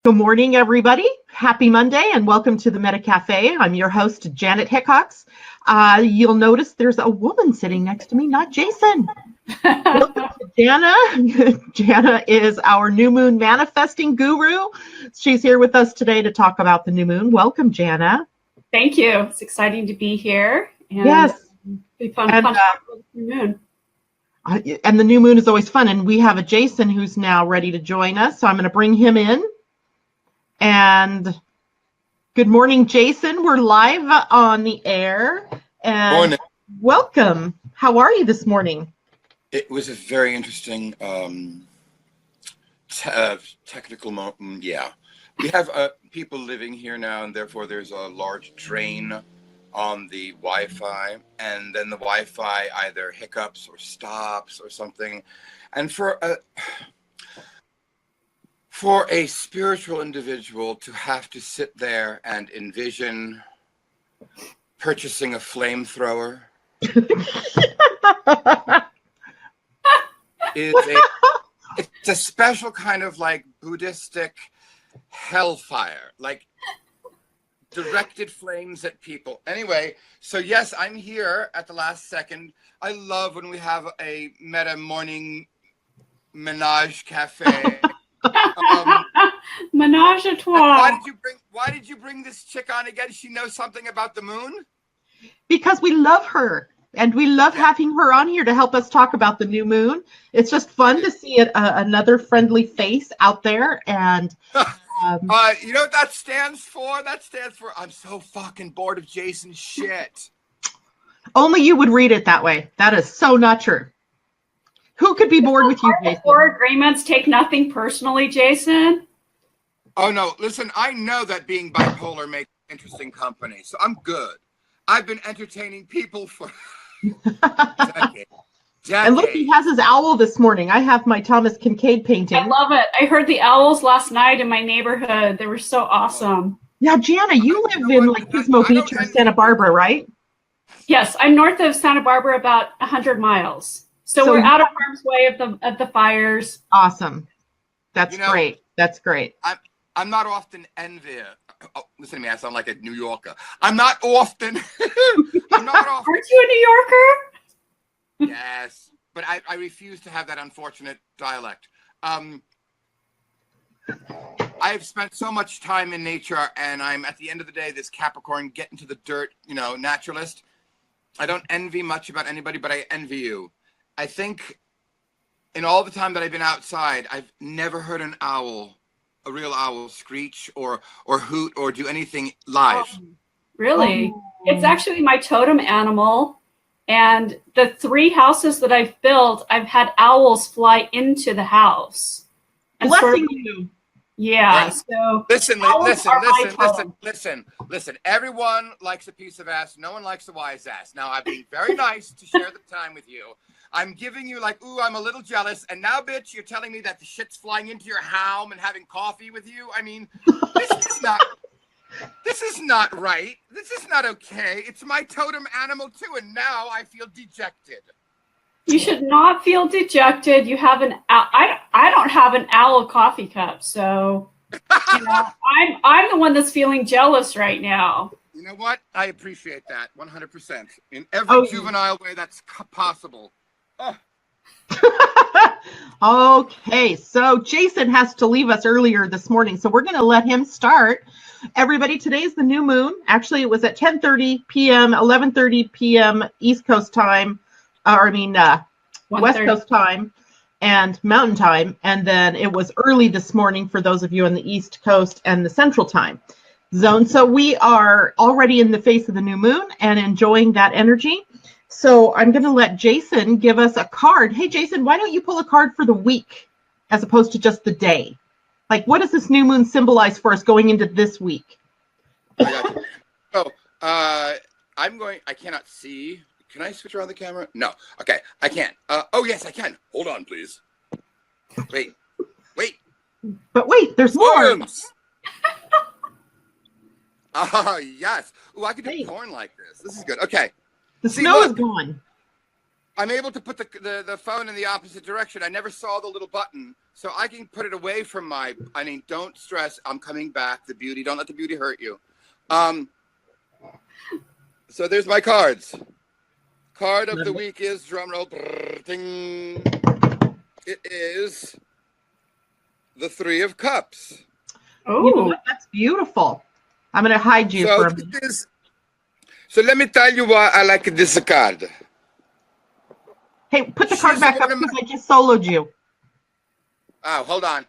Good morning, everybody. Happy Monday and welcome to the Meta Cafe. I'm your host, Janet Hickox. You'll notice there's a woman sitting next to me, not Jason. Welcome to Jana. Jana is our new moon manifesting guru. She's here with us today to talk about the new moon. Welcome, Jana. Thank you. It's exciting to be here. And yes. Be fun to talk about the new moon. And the new moon is always fun. And we have a Jason who's now ready to join us. So I'm going to bring him in. And good morning, Jason. We're live on the air. And morning. Welcome. How are you this morning? It was a very interesting technical moment. Yeah. We have people living here now, and therefore there's a large drain on the Wi-Fi, and then the Wi-Fi either hiccups or stops or something. And for a spiritual individual to have to sit there and envision purchasing a flamethrower it's a special kind of like Buddhistic hellfire, like directed flames at people. Anyway, so yes, I'm here at the last second. I love when we have a meta morning menage cafe. Menage a trois. Why did you bring this chick on again? She knows something about the moon? Because we love her and we love having her on here to help us talk about the new moon. It's just fun to see another friendly face out there. And you know what that stands for? That stands for I'm so fucking bored of Jason's shit. Only you would read it that way. That is so not true. Who could be bored with you, Jason? Four agreements, take nothing personally, Jason. Oh, no. Listen, I know that being bipolar makes interesting company, so I'm good. I've been entertaining people for decades. And look, he has his owl this morning. I have my Thomas Kincaid painting. I love it. I heard the owls last night in my neighborhood. They were so awesome. Now, Jana, you live in like Pismo Beach or Santa Barbara, right? Yes, I'm north of Santa Barbara, about 100 miles. So we're out of harm's way of the fires. Awesome. That's great. That's great. I'm not often envious. Oh, listen to me, I sound like a New Yorker. I'm not often. Aren't you a New Yorker? Yes, but I refuse to have that unfortunate dialect. I've spent so much time in nature, and I'm at the end of the day this Capricorn, get into the dirt, naturalist. I don't envy much about anybody, but I envy you. I think in all the time that I've been outside, I've never heard an owl, a real owl, screech or hoot or do anything live. Really? It's actually my totem animal. And the 3 houses that I've built, I've had owls fly into the house. And blessing you. Yeah. Right. So listen. Everyone likes a piece of ass. No one likes a wise ass. Now, I've been very nice to share the time with you. I'm giving you like, ooh, I'm a little jealous. And now, bitch, you're telling me that the shit's flying into your home and having coffee with you. I mean, this is not right. This is not okay. It's my totem animal too. And now I feel dejected. You should not feel dejected. You have I don't have an owl coffee cup, so I'm the one that's feeling jealous right now. You know what? I appreciate that 100% in every juvenile way that's possible. Oh. Okay, so Jason has to leave us earlier this morning, so we're going to let him start. Everybody, today is the new moon. Actually, it was at 10:30 p.m., 11:30 p.m. East Coast time. West Coast time and Mountain time. And then it was early this morning for those of you on the East Coast and the Central time zone. So we are already in the face of the new moon and enjoying that energy. So I'm going to let Jason give us a card. Hey, Jason, why don't you pull a card for the week as opposed to just the day? Like, what does this new moon symbolize for us going into this week? I cannot see. Can I switch around the camera? No. Okay, I can't. Oh, yes, I can. Hold on, please. Wait. But wait, there's more. Yes. Oh, I could do porn like this. This is good. Okay. The snow is gone. I'm able to put the phone in the opposite direction. I never saw the little button, so I can put it away from don't stress. I'm coming back. The beauty, don't let the beauty hurt you. So there's my cards. Card of the week is, drumroll, ding. It is the Three of Cups. Oh, You know what? That's beautiful. I'm going to hide you for a minute. So let me tell you why I like this card. Hey, put the card back up because I just soloed you. Oh, hold on.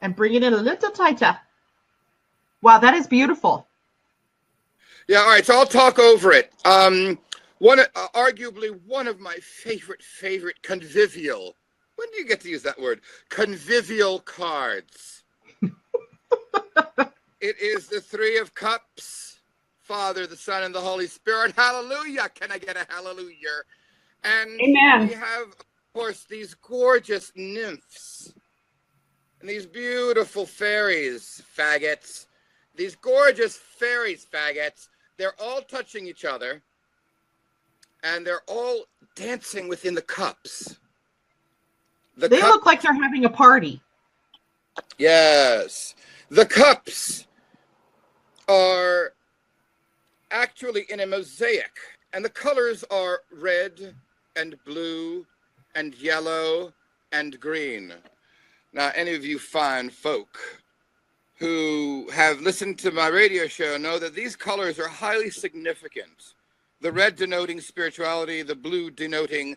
And bring it in a little tighter. Wow, that is beautiful. Yeah, all right, so I'll talk over it. Arguably one of my favorite convivial. When do you get to use that word? Convivial cards. It is the Three of Cups, Father, the Son, and the Holy Spirit. Hallelujah! Can I get a hallelujah? And Amen. we have, of course, these gorgeous nymphs and these beautiful fairies, faggots. These gorgeous fairies, faggots. They're all touching each other, and they're all dancing within the cups. They look like they're having a party. Yes. The cups are actually in a mosaic, and the colors are red and blue and yellow and green. Now, any of you fine folk who have listened to my radio show know that these colors are highly significant. The red denoting spirituality, the blue denoting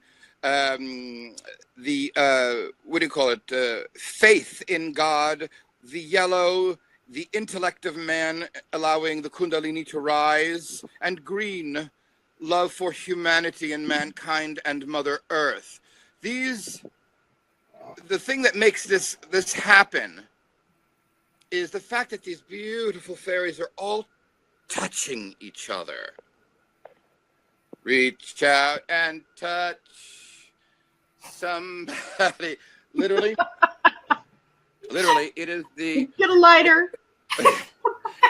faith in God, the yellow, the intellect of man, allowing the kundalini to rise, and green, love for humanity and mankind and Mother Earth. The thing that makes this happen is the fact that these beautiful fairies are all touching each other. Reach out and touch somebody. Literally, it is the... Get a lighter.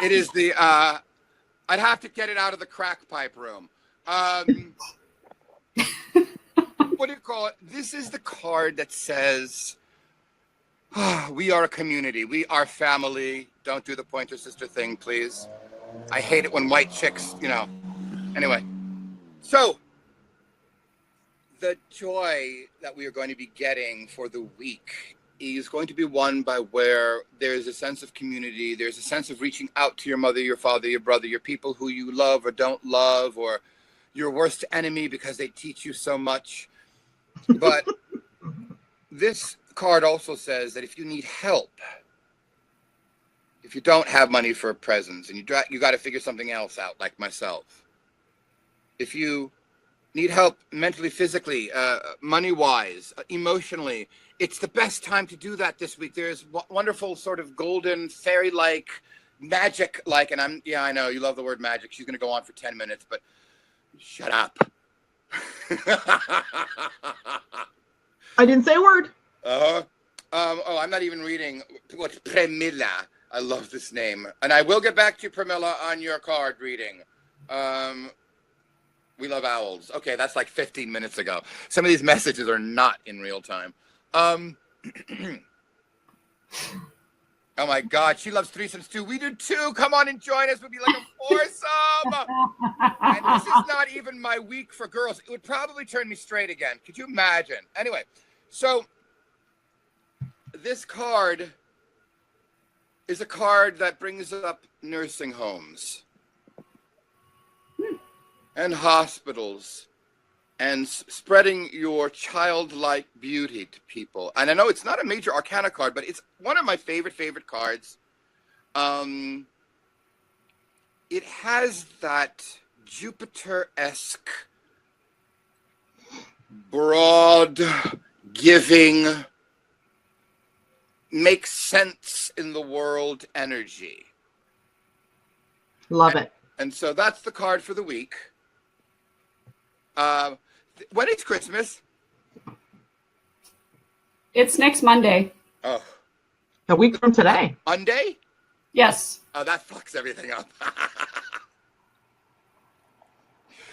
It is the... I'd have to get it out of the crack pipe room. What do you call it? This is the card that says... we are a community. We are family. Don't do the pointer sister thing, please. I hate it when white chicks, Anyway. So, the joy that we are going to be getting for the week is going to be one by where there's a sense of community. There's a sense of reaching out to your mother, your father, your brother, your people who you love or don't love, or your worst enemy because they teach you so much. But this card also says that if you need help, if you don't have money for presents and you got to figure something else out, like myself, if you need help mentally, physically, money-wise, emotionally, it's the best time to do that this week. There's wonderful sort of golden fairy-like, magic-like, and I know you love the word magic. She's going to go on for 10 minutes, but shut up. I didn't say a word. I'm not even reading what's Premilla. I love this name. And I will get back to you, Premilla, on your card reading. We love owls. Okay, that's like 15 minutes ago. Some of these messages are not in real time. Oh my God, she loves threesomes too. We do too. Come on and join us. We'll be like a foursome. And this is not even my week for girls. It would probably turn me straight again. Could you imagine? Anyway, so this card is a card that brings up nursing homes and hospitals and spreading your childlike beauty to people. And I know it's not a major arcana card, but it's one of my favorite cards. It has that Jupiter-esque, broad, giving, makes sense in the world energy. Love it. And so that's the card for the week. When is Christmas? It's next Monday. Oh. A week from today. Monday? Yes. Oh, that fucks everything up.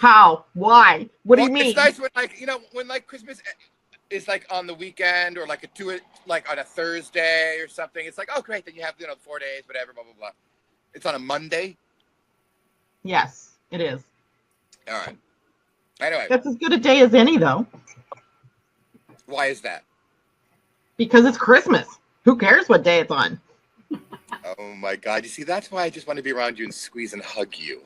How? Why? What do you Well, mean? it's nice when when Christmas is like on the weekend or like like on a Thursday or something. It's like, oh great, then you have 4 days, whatever, blah blah blah. It's on a Monday. Yes, it is. All right. Anyway, That's as good a day as any, though, why is that? because it's Christmas. Who cares what day it's on? Oh my God! You see, that's why I just want to be around you and squeeze and hug you.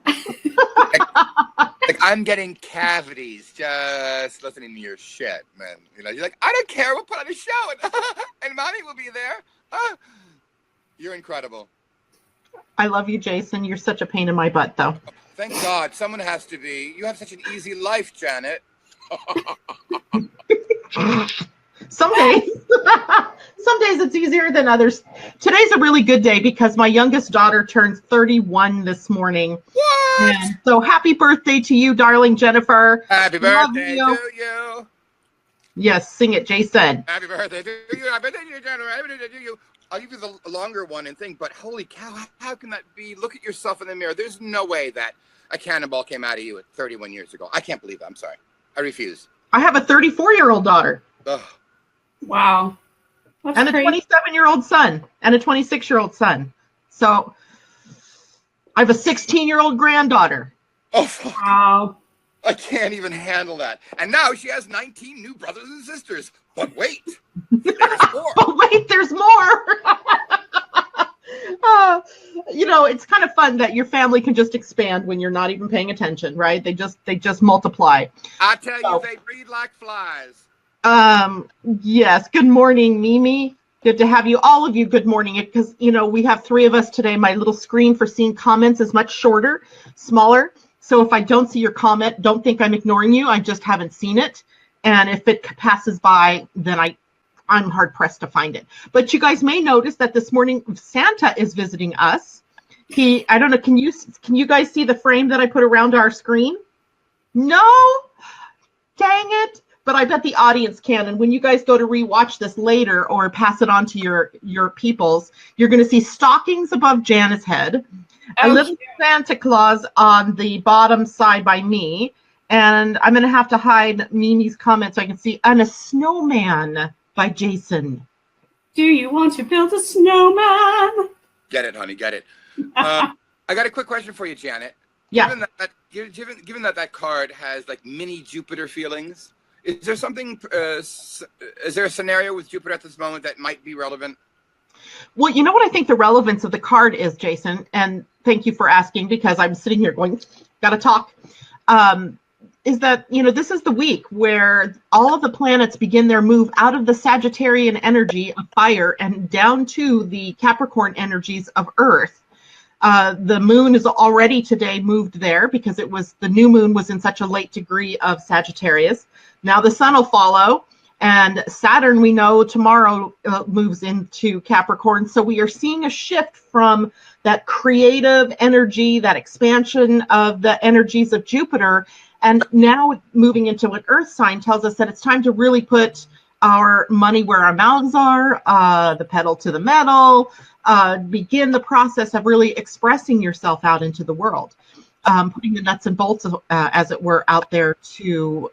Like I'm getting cavities just listening to your shit, man. You're like, I don't care. We'll put on a show, and mommy will be there. You're incredible. I love you, Jason. You're such a pain in my butt, though. Thank God, someone has to be. You have such an easy life, Janet. Some days, some days it's easier than others. Today's a really good day because my youngest daughter turns 31 this morning. What? And so happy birthday to you, darling Jennifer. Happy birthday to you. Yes, sing it, Jason. Happy birthday to you. Happy birthday to you, Jennifer. Happy birthday to you. I'll give you the longer one and think, but holy cow, how can that be? Look at yourself in the mirror. There's no way that a cannonball came out of you at 31 years ago. I can't believe it. I'm sorry. I refuse. I have a 34-year-old daughter. Ugh. Wow. That's And a 27-year-old son and a 26-year-old son. So I have a 16-year-old granddaughter. Oh, fuck. Wow. I can't even handle that. And now she has 19 new brothers and sisters. But wait, there's more. Oh, wait, there's more. It's kind of fun that your family can just expand when you're not even paying attention, right? They just multiply. I tell you, they breed like flies. Yes. Good morning, Mimi. Good to have you. All of you, good morning. Because, we have 3 of us today. My little screen for seeing comments is much shorter, smaller. So if I don't see your comment, don't think I'm ignoring you. I just haven't seen it. And if it passes by, then I'm hard pressed to find it. But you guys may notice that this morning Santa is visiting us. I don't know, can you guys see the frame that I put around our screen? No? Dang it. But I bet the audience can. And when you guys go to rewatch this later or pass it on to your peoples, you're going to see stockings above Jana's head, a little Santa Claus on the bottom side by me, and I'm going to have to hide Mimi's comment so I can see, and a snowman by Jason. Do you want to build a snowman? Get it, honey, get it. I got a quick question for you, Janet. Yeah. Given that card has like mini Jupiter feelings, is there something? Is there a scenario with Jupiter at this moment that might be relevant? Well, you know what I think the relevance of the card is, Jason, and thank you for asking because I'm sitting here going, gotta talk. Is that, this is the week where all of the planets begin their move out of the Sagittarian energy of fire and down to the Capricorn energies of Earth. The moon is already today moved there because the new moon was in such a late degree of Sagittarius. Now the sun will follow, and Saturn, we know, tomorrow moves into Capricorn. So we are seeing a shift from that creative energy, that expansion of the energies of Jupiter, and now moving into an Earth sign tells us that it's time to really put our money where our mouths are, the pedal to the metal, begin the process of really expressing yourself out into the world, putting the nuts and bolts, as it were, out there to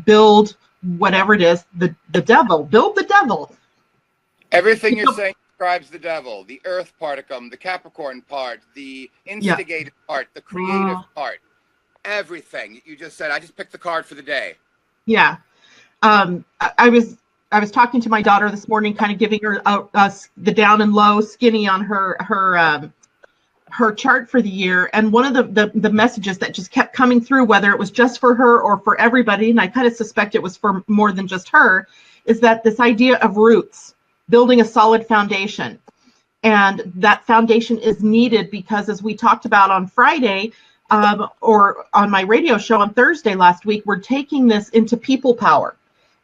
build whatever it is, the devil, build the devil. Everything you're saying describes the devil, the Earth particum, the Capricorn part, the instigative part, the creative part, everything. You just said, I just picked the card for the day. Yeah. I was talking to my daughter this morning, kind of giving her the down and low skinny on her chart for the year. And one of the messages that just kept coming through, whether it was just for her or for everybody, and I kind of suspect it was for more than just her, is that this idea of roots, building a solid foundation. And that foundation is needed because, as we talked about on Friday, or on my radio show on Thursday last week, we're taking this into people power.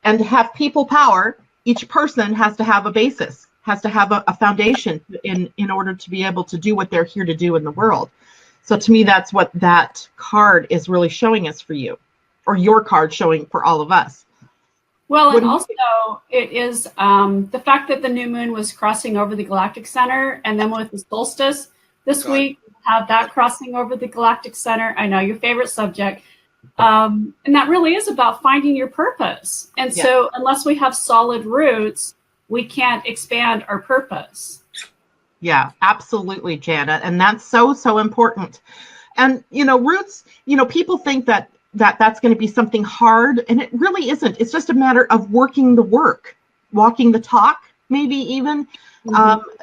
And to have people power, each person has to have a basis, has to have a foundation in order to be able to do what they're here to do in the world. So to me, that's what that card is really showing us for you, or your card showing for all of us. Well, and also it is the fact that the new moon was crossing over the galactic center, and then with the solstice, this week. Have that crossing over the galactic center. I know your favorite subject. And that really is about finding your purpose. And so unless we have solid roots, we can't expand our purpose. Yeah, absolutely, Janet. And that's so, so important. And, roots, people think that's going to be something hard, and it really isn't. It's just a matter of working the work, walking the talk, maybe even,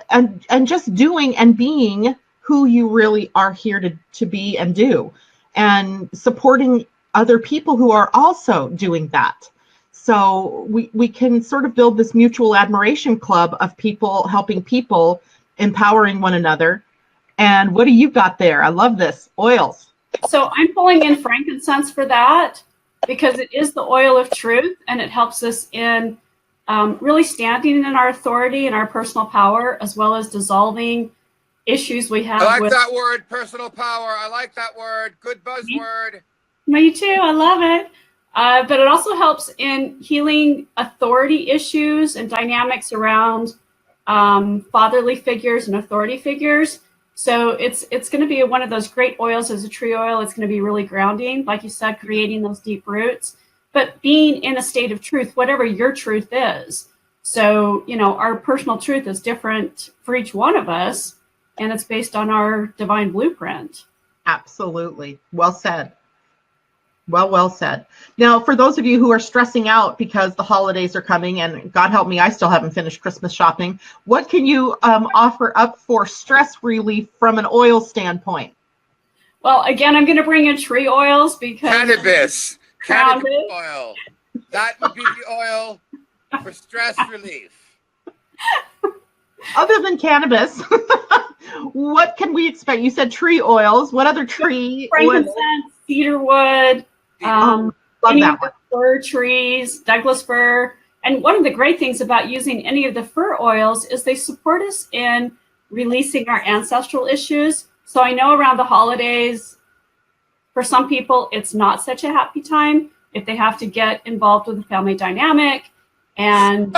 and just doing and being who you really are here to be and do, and supporting other people who are also doing that. So we can sort of build this mutual admiration club of people helping people, empowering one another. And what do you got there? I love this. Oils. So I'm pulling in frankincense for that because it is the oil of truth, and it helps us in really standing in our authority and our personal power, as well as dissolving issues we have. I like that word, personal power. I like that word. Good buzzword. Me too. I love it. But it also helps in healing authority issues and dynamics around fatherly figures and authority figures. So it's going to be one of those great oils as a tree oil. It's going to be really grounding, like you said, creating those deep roots, but being in a state of truth, whatever your truth is. So, our personal truth is different for each one of us, and it's based on our divine blueprint. Absolutely. Well said. Well said. Now, for those of you who are stressing out because the holidays are coming, and God help me, I still haven't finished Christmas shopping, what can you offer up for stress relief from an oil standpoint? Well, again, I'm going to bring in tree oils because cannabis oil. That would be the oil for stress relief. Other than cannabis, what can we expect? You said tree oils. What other tree? Frankincense, cedarwood. Love any that of one. the fir trees, Douglas fir. And one of the great things about using any of the fir oils is they support us in releasing our ancestral issues. So I know around the holidays, for some people, it's not such a happy time if they have to get involved with the family dynamic. And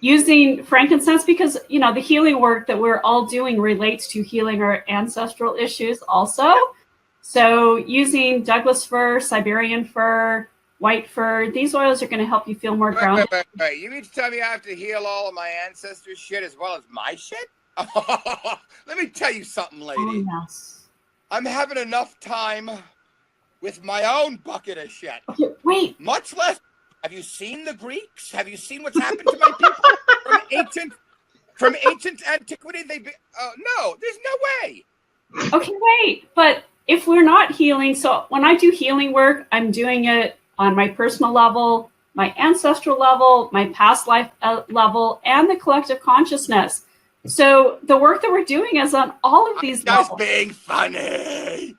using frankincense, because, the healing work that we're all doing relates to healing our ancestral issues also. So using Douglas fir, Siberian fir, white fir, these oils are going to help you feel more grounded. Wait. You mean to tell me I have to heal all of my ancestors' shit as well as my shit? Let me tell you something, lady. Oh, yes. I'm having enough time with my own bucket of shit. Okay, wait. Much less. Have you seen the Greeks? Have you seen what's happened to my people from ancient antiquity? No, there's no way. Okay, wait. But if we're not healing, so when I do healing work, I'm doing it on my personal level, my ancestral level, my past life level, and the collective consciousness. So the work that we're doing is on all of these levels. Just being funny.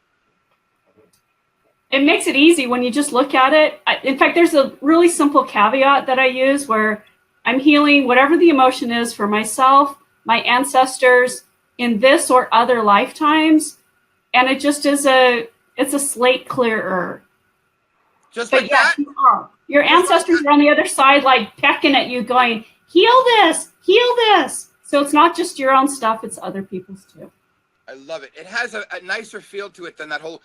It makes it easy when you just look at it. In fact, there's a really simple caveat that I use where I'm healing whatever the emotion is for myself, my ancestors in this or other lifetimes. And it just is it's a slate clearer. Just but like yeah, that? Your ancestors are on the other side, like pecking at you, going, heal this. So it's not just your own stuff, it's other people's too. I love it. It has a nicer feel to it than that whole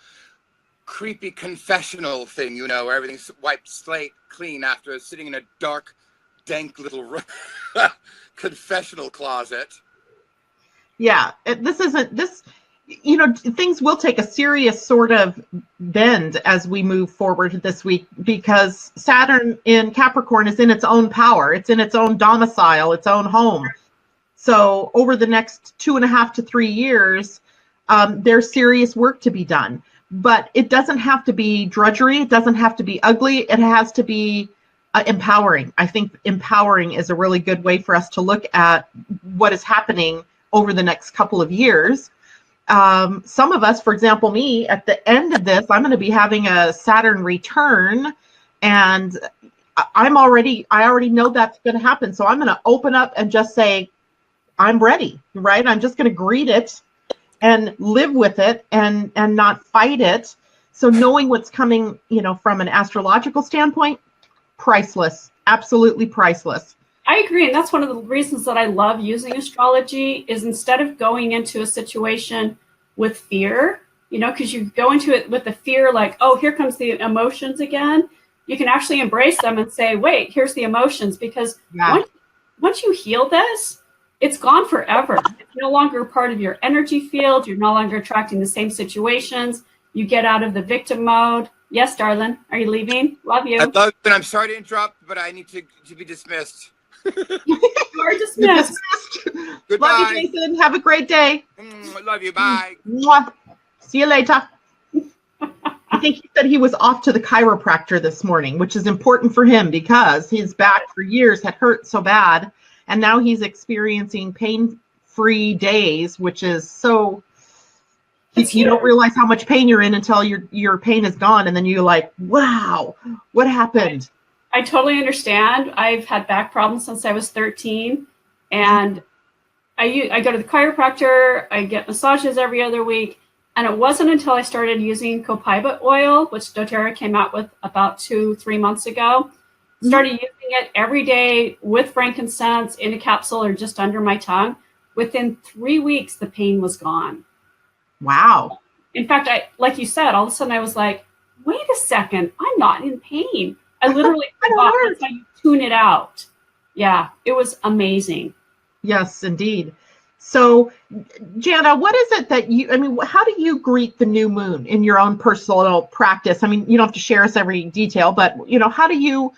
creepy confessional thing, where everything's wiped slate clean after sitting in a dark, dank little confessional closet. Yeah, things will take a serious sort of bend as we move forward this week, because Saturn in Capricorn is in its own power. It's in its own domicile, its own home. So over the next 2.5 to 3 years, there's serious work to be done. But it doesn't have to be drudgery. It doesn't have to be ugly. It has to be empowering. I think empowering is a really good way for us to look at what is happening over the next couple of years. Some of us, for example, me, at the end of this, I'm going to be having a Saturn return, and I already know that's going to happen. So I'm going to open up and just say, I'm ready, right? I'm just going to greet it and live with it and not fight it. So knowing what's coming, from an astrological standpoint, priceless, absolutely priceless. I agree. And that's one of the reasons that I love using astrology is instead of going into a situation with fear, because you go into it with the fear, like, oh, here comes the emotions again. You can actually embrace them and say, wait, here's the emotions. Because once you heal this, it's gone forever. It's no longer part of your energy field. You're no longer attracting the same situations. You get out of the victim mode. Yes, darling. Are you leaving? Love you. I love you, and I'm sorry to interrupt, but I need to be dismissed. You are dismissed. Goodbye. Love you, Jason. Have a great day. Love you. Bye. Mwah. See you later. I think he said he was off to the chiropractor this morning, which is important for him because his back for years had hurt so bad. And now he's experiencing pain-free days, which is so, you don't realize how much pain you're in until your pain is gone. And then you're like, wow, what happened? I totally understand. I've had back problems since I was 13. And I go to the chiropractor. I get massages every other week. And it wasn't until I started using cuppa oil, which doTERRA came out with about 2-3 months ago. Started using it every day with frankincense in a capsule or just under my tongue. Within 3 weeks, the pain was gone. Wow. In fact, like you said, all of a sudden I was like, wait a second, I'm not in pain. I literally forgot. That's how you tune it out. Yeah, it was amazing. Yes, indeed. So, Jana, what is it that how do you greet the new moon in your own personal practice? I mean, you don't have to share us every detail, but, how do you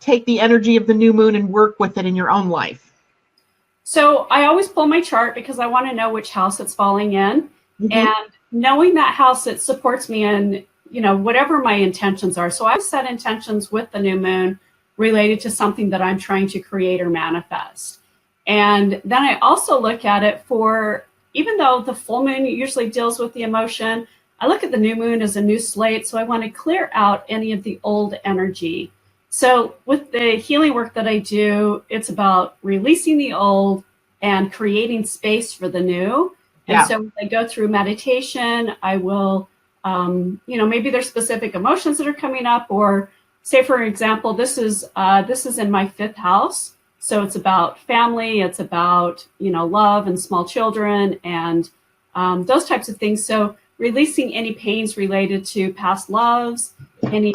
take the energy of the new moon and work with it in your own life? So I always pull my chart because I want to know which house it's falling in. And knowing that house, it supports me in, whatever my intentions are. So I set intentions with the new moon related to something that I'm trying to create or manifest. And then I also look at it for, even though the full moon usually deals with the emotion, I look at the new moon as a new slate. So I want to clear out any of the old energy. So with the healing work that I do, it's about releasing the old and creating space for the new. And so when I go through meditation, I will, maybe there's specific emotions that are coming up, or say, for example, this is in my 5th house. So it's about family, it's about, love and small children and those types of things. So releasing any pains related to past loves, any,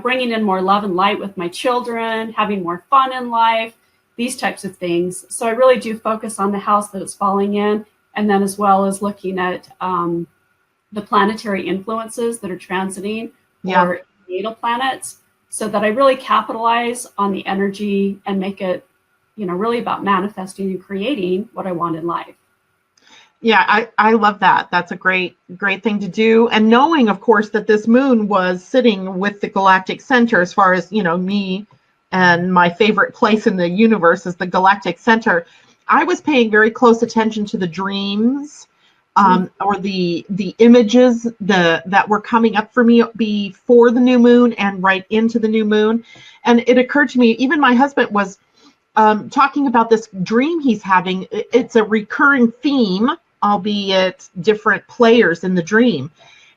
bringing in more love and light with my children, having more fun in life, these types of things. So I really do focus on the house that it's falling in, and then as well as looking at the planetary influences that are transiting or natal planets, so that I really capitalize on the energy and make it, really about manifesting and creating what I want in life. Yeah, I love that. That's a great thing to do. And knowing, of course, that this moon was sitting with the galactic center, as far as, me and my favorite place in the universe is the galactic center. I was paying very close attention to the dreams or the images that were coming up for me before the new moon and right into the new moon. And it occurred to me, even my husband was talking about this dream he's having. It's a recurring theme, albeit different players in the dream.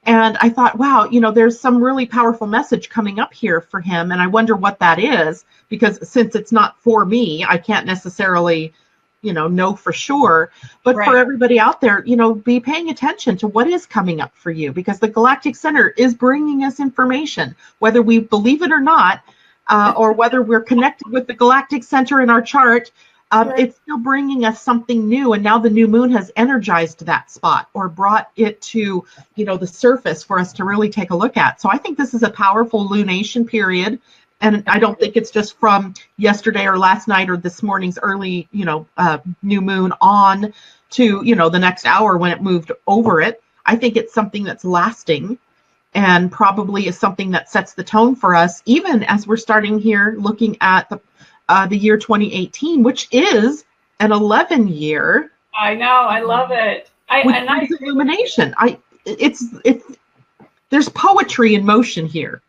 And I thought, wow, there's some really powerful message coming up here for him. And I wonder what that is, because since it's not for me, I can't necessarily, know for sure. But for everybody out there, be paying attention to what is coming up for you, because the Galactic Center is bringing us information, whether we believe it or not, or whether we're connected with the Galactic Center in our chart. It's still bringing us something new. And now the new moon has energized that spot or brought it to, the surface for us to really take a look at. So I think this is a powerful lunation period. And I don't think it's just from yesterday or last night or this morning's early, new moon on to, the next hour when it moved over it. I think it's something that's lasting and probably is something that sets the tone for us, even as we're starting here looking at the year 2018, which is an 11 year. I know. I love it. Illumination. There's poetry in motion here.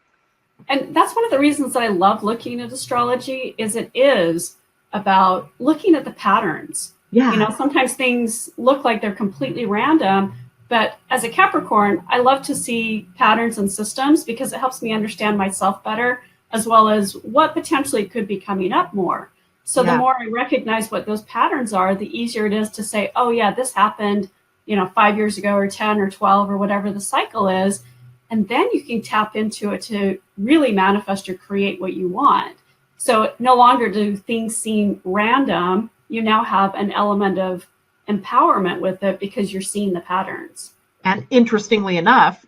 And that's one of the reasons that I love looking at astrology, is it is about looking at the patterns. Yeah. Sometimes things look like they're completely random, but as a Capricorn, I love to see patterns and systems because it helps me understand myself better. as well as what potentially could be coming up more. So the more I recognize what those patterns are, the easier it is to say, oh yeah, this happened, 5 years ago or 10 or 12 or whatever the cycle is. And then you can tap into it to really manifest or create what you want. So no longer do things seem random. You now have an element of empowerment with it because you're seeing the patterns. And interestingly enough,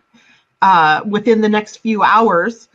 within the next few hours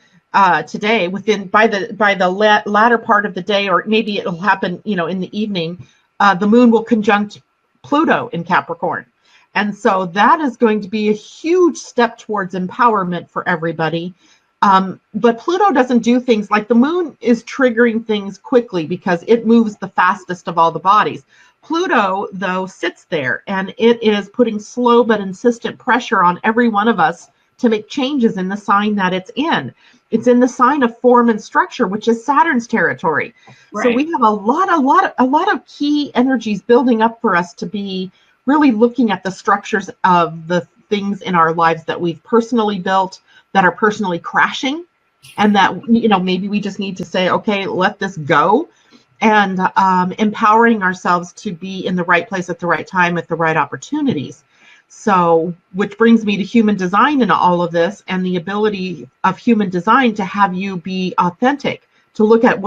today, by the latter part of the day, or maybe it'll happen, in the evening, the moon will conjunct Pluto in Capricorn. And so that is going to be a huge step towards empowerment for everybody. But Pluto doesn't do things like the moon is triggering things quickly because it moves the fastest of all the bodies. Pluto, though, sits there and it is putting slow but insistent pressure on every one of us to make changes in the sign that it's in. It's in the sign of form and structure, which is Saturn's territory. Right. So we have a lot of key energies building up for us to be really looking at the structures of the things in our lives that we've personally built, that are personally crashing, and that, maybe we just need to say, okay, let this go, and empowering ourselves to be in the right place at the right time at the right opportunities. So, which brings me to human design in all of this, and the ability of human design to have you be authentic, to look at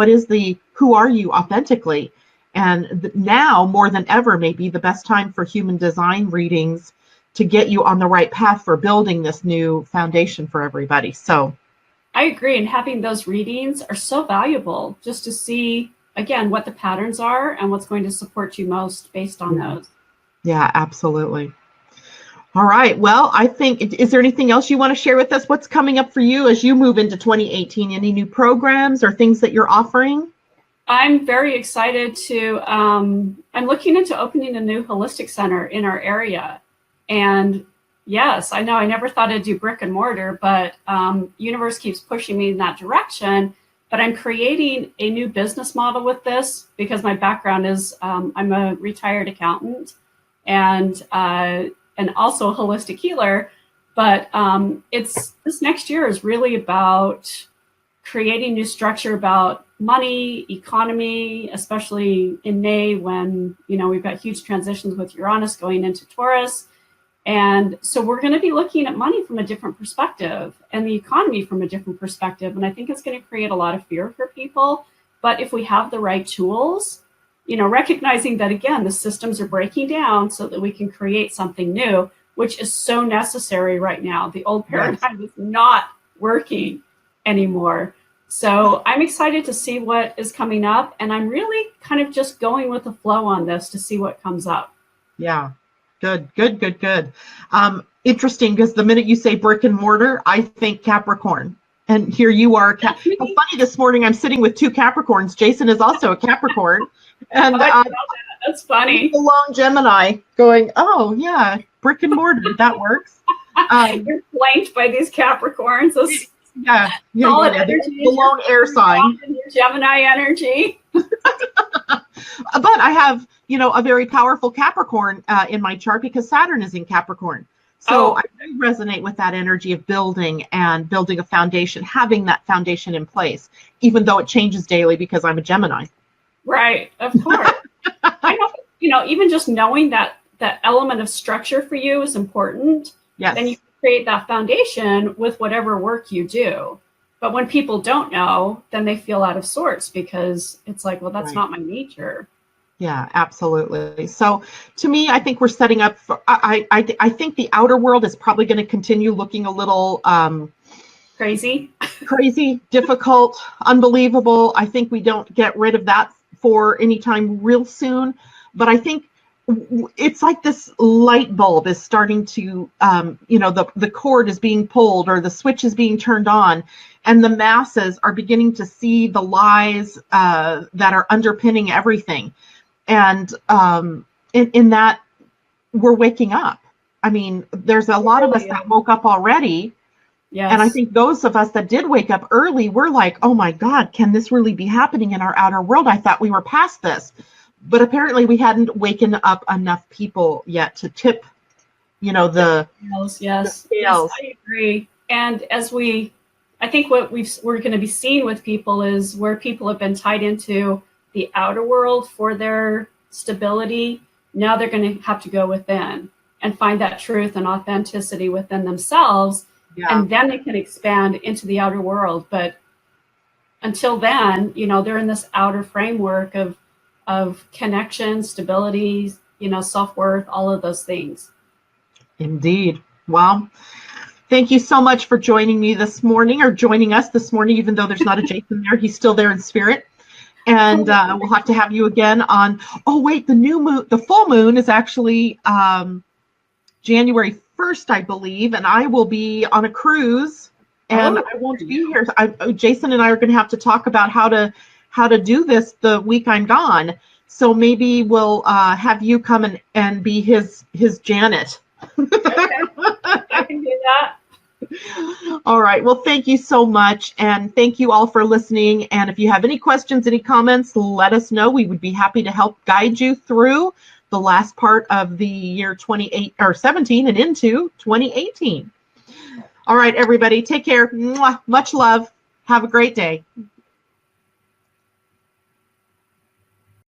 who are you authentically. And now more than ever may be the best time for human design readings to get you on the right path for building this new foundation for everybody. So I agree. And having those readings are so valuable just to see, again, what the patterns are and what's going to support you most based on those. Yeah, absolutely. All right. Well, I think, is there anything else you want to share with us? What's coming up for you as you move into 2018? Any new programs or things that you're offering? I'm very excited I'm looking into opening a new holistic center in our area. And yes, I know I never thought I'd do brick and mortar, but universe keeps pushing me in that direction. But I'm creating a new business model with this because my background is I'm a retired accountant and also a holistic healer. But this next year is really about creating new structure about money, economy, especially in May when, we've got huge transitions with Uranus going into Taurus. And so we're going to be looking at money from a different perspective and the economy from a different perspective. And I think it's going to create a lot of fear for people. But if we have the right tools, recognizing that, again, the systems are breaking down so that we can create something new, which is so necessary right now. The old paradigm is not working anymore. So I'm excited to see what is coming up. And I'm really kind of just going with the flow on this to see what comes up. Yeah. Good. Interesting, because the minute you say brick and mortar, I think Capricorn. And here you are. How funny, this morning I'm sitting with two Capricorns. Jason is also a Capricorn. And that's funny. The lone Gemini going, oh, yeah, brick and mortar. That works. You're flanked by these Capricorns. Yeah, the lone air sign. Your Gemini energy. But I have, a very powerful Capricorn in my chart because Saturn is in Capricorn. So I do resonate with that energy of building a foundation, having that foundation in place, even though it changes daily because I'm a Gemini. Right, of course. I know, even just knowing that element of structure for you is important. Yes. Then you create that foundation with whatever work you do. But when people don't know, then they feel out of sorts because it's like, well, that's not my nature. Yeah, absolutely. So to me, I think we're setting up for, I think the outer world is probably going to continue looking a little crazy, difficult, unbelievable. I think we don't get rid of that for any time real soon. But I think it's like this light bulb is starting to, the cord is being pulled or the switch is being turned on, and the masses are beginning to see the lies that are underpinning everything. And in that, we're waking up. I mean, there's a lot of us that woke up already. Yes. And I think those of us that did wake up early, we're like, oh my God, can this really be happening in our outer world? I thought we were past this. But apparently we hadn't waken up enough people yet to tip, the scales. Yes, I agree. And as we I think what we're going to be seeing with people is where people have been tied into the outer world for their stability. Now they're going to have to go within and find that truth and authenticity within themselves. Yeah. And then they can expand into the outer world. But until then, they're in this outer framework of connection, stability, self-worth, all of those things. Indeed. Well, thank you so much for joining me this morning, or joining us this morning, even though there's not a Jason there. He's still there in spirit. And we'll have to have you again on, the new moon, the full moon is actually January 1st, I believe, and I will be on a cruise, and I won't be here. Jason and I are going to have to talk about how to do this the week I'm gone. So maybe we'll have you come and be his Janet. Okay. I can do that. All right. Well, thank you so much. And thank you all for listening. And if you have any questions, any comments, let us know. We would be happy to help guide you through the last part of the year 17 and into 2018. All right, everybody. Take care. Mwah. Much love. Have a great day.